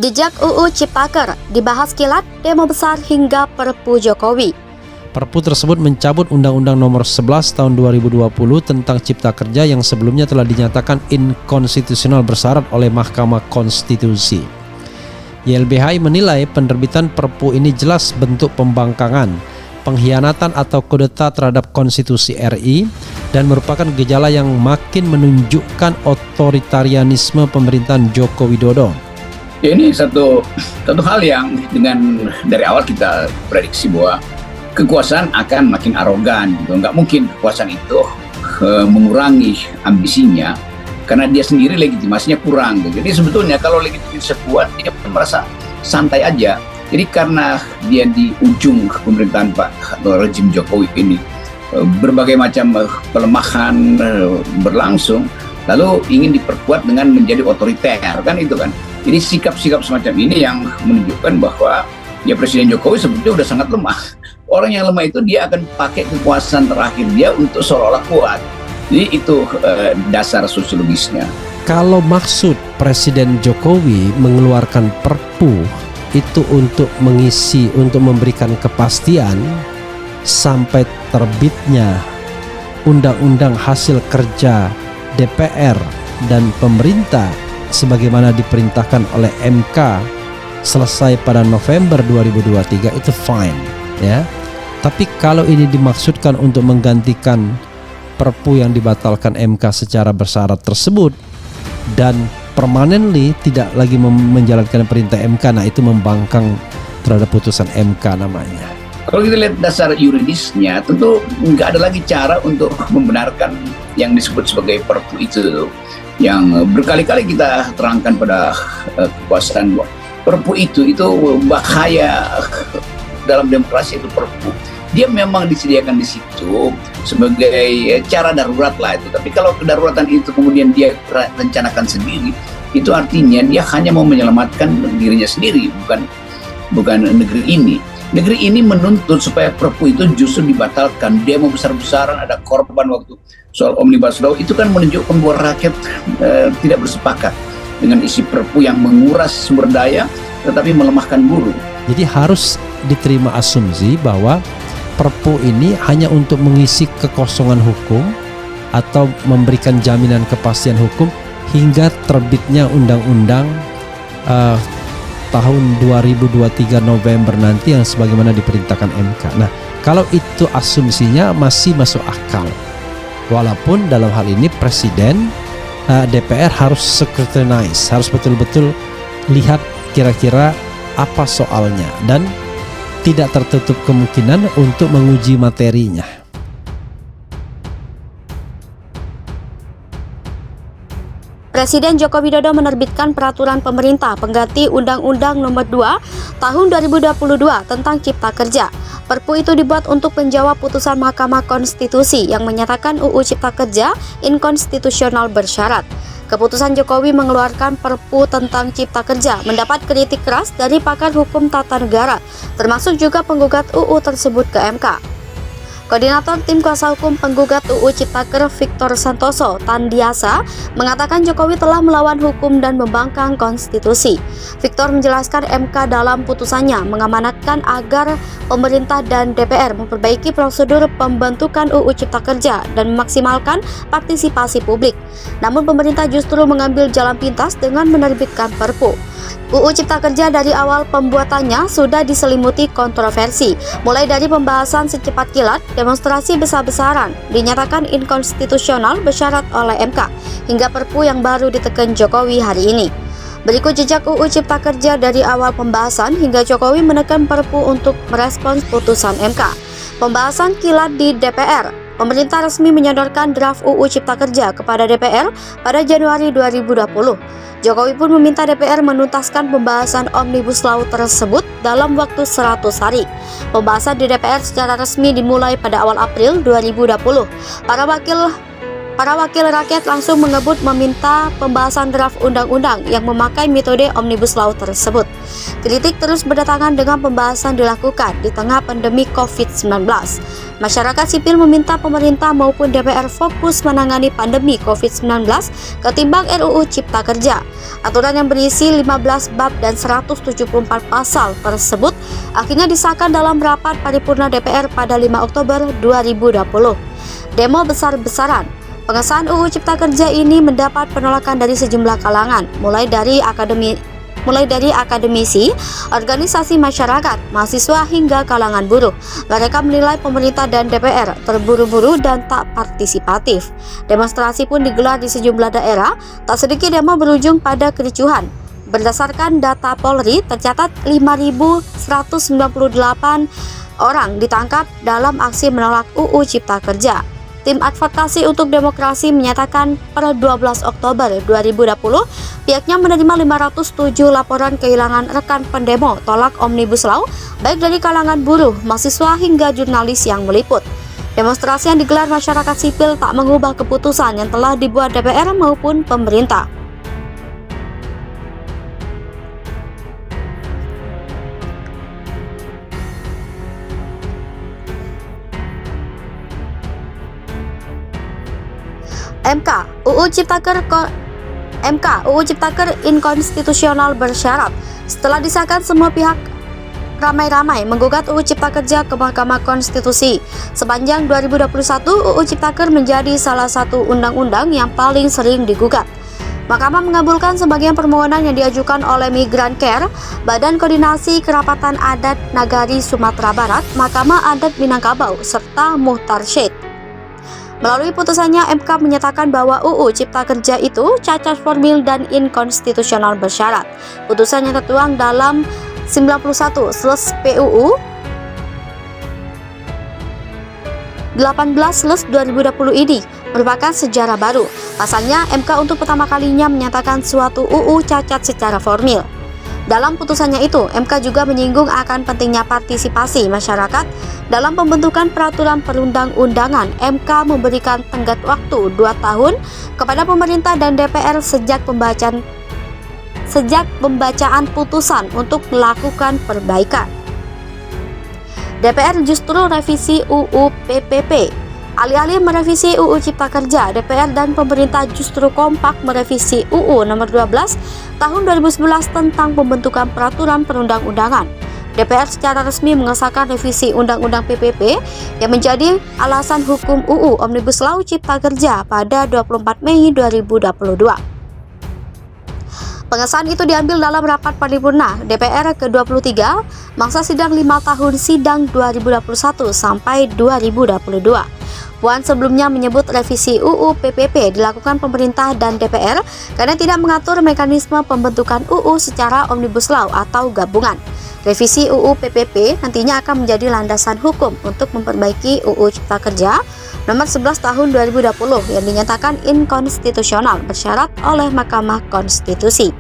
Jejak UU Ciptaker dibahas kilat, demo besar hingga Perpu Jokowi. Perpu tersebut mencabut Undang-Undang Nomor 11 Tahun 2020 tentang Cipta Kerja yang sebelumnya telah dinyatakan inkonstitusional bersyarat oleh Mahkamah Konstitusi. YLBHI menilai penerbitan Perpu ini jelas bentuk pembangkangan, pengkhianatan atau kudeta terhadap Konstitusi RI dan merupakan gejala yang makin menunjukkan otoritarianisme pemerintahan Joko Widodo. Ya, ini satu hal yang dari awal kita prediksi bahwa kekuasaan akan makin arogan. Nggak mungkin kekuasaan itu mengurangi ambisinya karena dia sendiri legitimasinya kurang. Jadi sebetulnya kalau legitimasinya kuat, dia merasa santai aja. Jadi karena dia di ujung pemerintahan rejim Jokowi ini berbagai macam pelemahan berlangsung, lalu ingin diperkuat dengan menjadi otoriter, kan itu kan. Jadi sikap-sikap semacam ini yang menunjukkan bahwa ya Presiden Jokowi sebetulnya sudah sangat lemah. Orang yang lemah itu dia akan pakai kekuasaan terakhir dia untuk seolah-olah kuat. Jadi itu dasar sosiologisnya. Kalau maksud Presiden Jokowi mengeluarkan Perpu itu untuk mengisi, untuk memberikan kepastian sampai terbitnya Undang-Undang Hasil Kerja DPR dan pemerintah sebagaimana diperintahkan oleh MK selesai pada November 2023, itu fine ya. Tapi kalau ini dimaksudkan untuk menggantikan Perpu yang dibatalkan MK secara bersyarat tersebut dan permanently tidak lagi menjalankan perintah MK, nah itu membangkang terhadap putusan MK namanya. Kalau kita lihat dasar yuridisnya, tentu nggak ada lagi cara untuk membenarkan yang disebut sebagai Perpu itu, yang berkali-kali kita terangkan pada kekuasaan. Perpu itu bahaya dalam demokrasi. Itu Perpu, dia memang disediakan di situ sebagai cara darurat lah itu. Tapi kalau kedaruratan itu kemudian dia rencanakan sendiri, itu artinya dia hanya mau menyelamatkan dirinya sendiri, bukan negeri ini. Negeri ini menuntut supaya Perpu itu justru dibatalkan. Demo besar-besaran, ada korban waktu soal Omnibus Law. Itu kan menunjukkan bahwa rakyat tidak bersepakat dengan isi Perpu yang menguras sumber daya tetapi melemahkan buruh. Jadi harus diterima asumsi bahwa Perpu ini hanya untuk mengisi kekosongan hukum atau memberikan jaminan kepastian hukum hingga terbitnya undang-undang tahun 2023 November nanti yang sebagaimana diperintahkan MK. Nah, kalau itu asumsinya masih masuk akal. Walaupun dalam hal ini Presiden DPR harus scrutinize, harus betul-betul lihat kira-kira apa soalnya dan tidak tertutup kemungkinan untuk menguji materinya. Presiden Joko Widodo menerbitkan peraturan pemerintah pengganti Undang-Undang Nomor 2 Tahun 2022 tentang Cipta Kerja. Perpu itu dibuat untuk menjawab putusan Mahkamah Konstitusi yang menyatakan UU Cipta Kerja inkonstitusional bersyarat. Keputusan Jokowi mengeluarkan Perpu tentang Cipta Kerja mendapat kritik keras dari pakar hukum tata negara, termasuk juga penggugat UU tersebut ke MK. Koordinator Tim Kuasa Hukum Penggugat UU Ciptaker Victor Santoso Tandiasa mengatakan Jokowi telah melawan hukum dan membangkang konstitusi. Victor menjelaskan MK dalam putusannya mengamanatkan agar pemerintah dan DPR memperbaiki prosedur pembentukan UU Cipta Kerja dan memaksimalkan partisipasi publik. Namun pemerintah justru mengambil jalan pintas dengan menerbitkan Perpu. UU Cipta Kerja dari awal pembuatannya sudah diselimuti kontroversi, mulai dari pembahasan secepat kilat, demonstrasi besar-besaran, dinyatakan inkonstitusional bersyarat oleh MK, hingga Perpu yang baru diteken Jokowi hari ini. Berikut jejak UU Cipta Kerja dari awal pembahasan hingga Jokowi menekan Perpu untuk merespons putusan MK. Pembahasan kilat di DPR. Pemerintah resmi menyodorkan draft UU Cipta Kerja kepada DPR pada Januari 2020. Jokowi pun meminta DPR menuntaskan pembahasan Omnibus Law tersebut dalam waktu 100 hari. Pembahasan di DPR secara resmi dimulai pada awal April 2020. para wakil rakyat langsung mengebut meminta pembahasan draft undang-undang yang memakai metode Omnibus Law tersebut. Kritik terus berdatangan dengan pembahasan dilakukan di tengah pandemi COVID-19. Masyarakat sipil meminta pemerintah maupun DPR fokus menangani pandemi COVID-19 ketimbang RUU Cipta Kerja. Aturan yang berisi 15 bab dan 174 pasal tersebut akhirnya disahkan dalam rapat paripurna DPR pada 5 Oktober 2020. Demo besar-besaran pengesahan UU Cipta Kerja ini mendapat penolakan dari sejumlah kalangan, mulai dari akademisi, organisasi masyarakat, mahasiswa hingga kalangan buruh. Mereka menilai pemerintah dan DPR terburu-buru dan tak partisipatif. Demonstrasi pun digelar di sejumlah daerah, tak sedikit demo berujung pada kericuhan. Berdasarkan data Polri, tercatat 5.198 orang ditangkap dalam aksi menolak UU Cipta Kerja. Tim Advokasi untuk Demokrasi menyatakan per 12 Oktober 2020 pihaknya menerima 507 laporan kehilangan rekan pendemo tolak Omnibus Law baik dari kalangan buruh, mahasiswa hingga jurnalis yang meliput. Demonstrasi yang digelar masyarakat sipil tak mengubah keputusan yang telah dibuat DPR maupun pemerintah. UU Ciptaker inkonstitusional bersyarat. Setelah disahkan, semua pihak ramai-ramai menggugat UU Cipta Kerja ke Mahkamah Konstitusi. Sepanjang 2021, UU Ciptaker menjadi salah satu undang-undang yang paling sering digugat. Mahkamah mengabulkan sebagian permohonan yang diajukan oleh Migran Care, Badan Koordinasi Kerapatan Adat Nagari Sumatera Barat, Mahkamah Adat Minangkabau, serta Muhtar Syed. Melalui putusannya, MK menyatakan bahwa UU Cipta Kerja itu cacat formil dan inkonstitusional bersyarat. Putusan yang tertuang dalam 91/PUU 18/2020 ini merupakan sejarah baru. Pasalnya, MK untuk pertama kalinya menyatakan suatu UU cacat secara formil. Dalam putusannya itu, MK juga menyinggung akan pentingnya partisipasi masyarakat dalam pembentukan peraturan perundang-undangan. MK memberikan tenggat waktu 2 tahun kepada pemerintah dan DPR sejak pembacaan putusan untuk melakukan perbaikan. DPR justru revisi UU PPP. Alih-alih merevisi UU Cipta Kerja, DPR dan pemerintah justru kompak merevisi UU nomor 12 tahun 2011 tentang pembentukan peraturan perundang-undangan. DPR secara resmi mengesahkan revisi Undang-Undang PPP yang menjadi alasan hukum UU Omnibus Law Cipta Kerja pada 24 Mei 2022. Pengesahan itu diambil dalam rapat paripurna DPR ke-23, masa sidang 5 tahun sidang 2021 sampai 2022. Puan sebelumnya menyebut revisi UU PPP dilakukan pemerintah dan DPR karena tidak mengatur mekanisme pembentukan UU secara Omnibus Law atau gabungan. Revisi UU PPP nantinya akan menjadi landasan hukum untuk memperbaiki UU Cipta Kerja nomor 11 tahun 2020 yang dinyatakan inkonstitusional bersyarat oleh Mahkamah Konstitusi.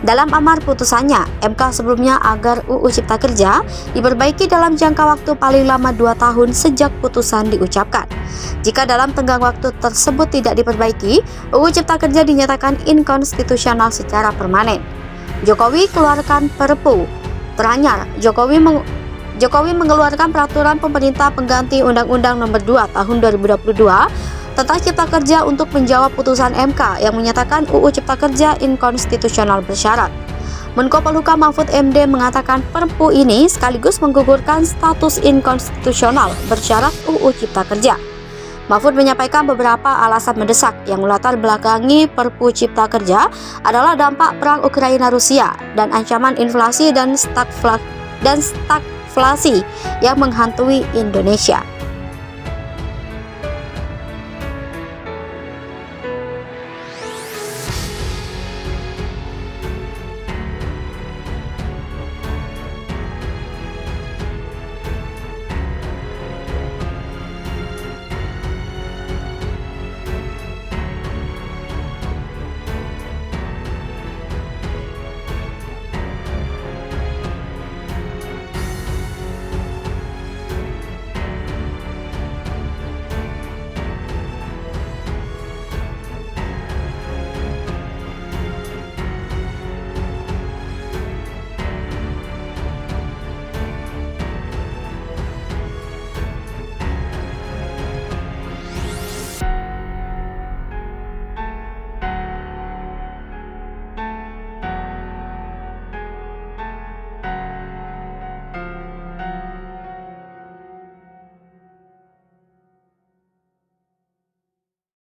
Dalam amar putusannya, MK sebelumnya agar UU Cipta Kerja diperbaiki dalam jangka waktu paling lama 2 tahun sejak putusan diucapkan. Jika dalam tenggang waktu tersebut tidak diperbaiki, UU Cipta Kerja dinyatakan inkonstitusional secara permanen. Jokowi keluarkan Perpu. Teranyar, Jokowi mengeluarkan peraturan pemerintah pengganti Undang-Undang Nomor 2 Tahun 2022 tentang Cipta Kerja untuk menjawab putusan MK yang menyatakan UU Cipta Kerja inkonstitusional bersyarat. Menko Polhukam Mahfud MD mengatakan Perpu ini sekaligus menggugurkan status inkonstitusional bersyarat UU Cipta Kerja. Mahfud menyampaikan beberapa alasan mendesak yang melatar belakangi Perpu Cipta Kerja adalah dampak perang Ukraina-Rusia dan ancaman inflasi dan stagflasi yang menghantui Indonesia.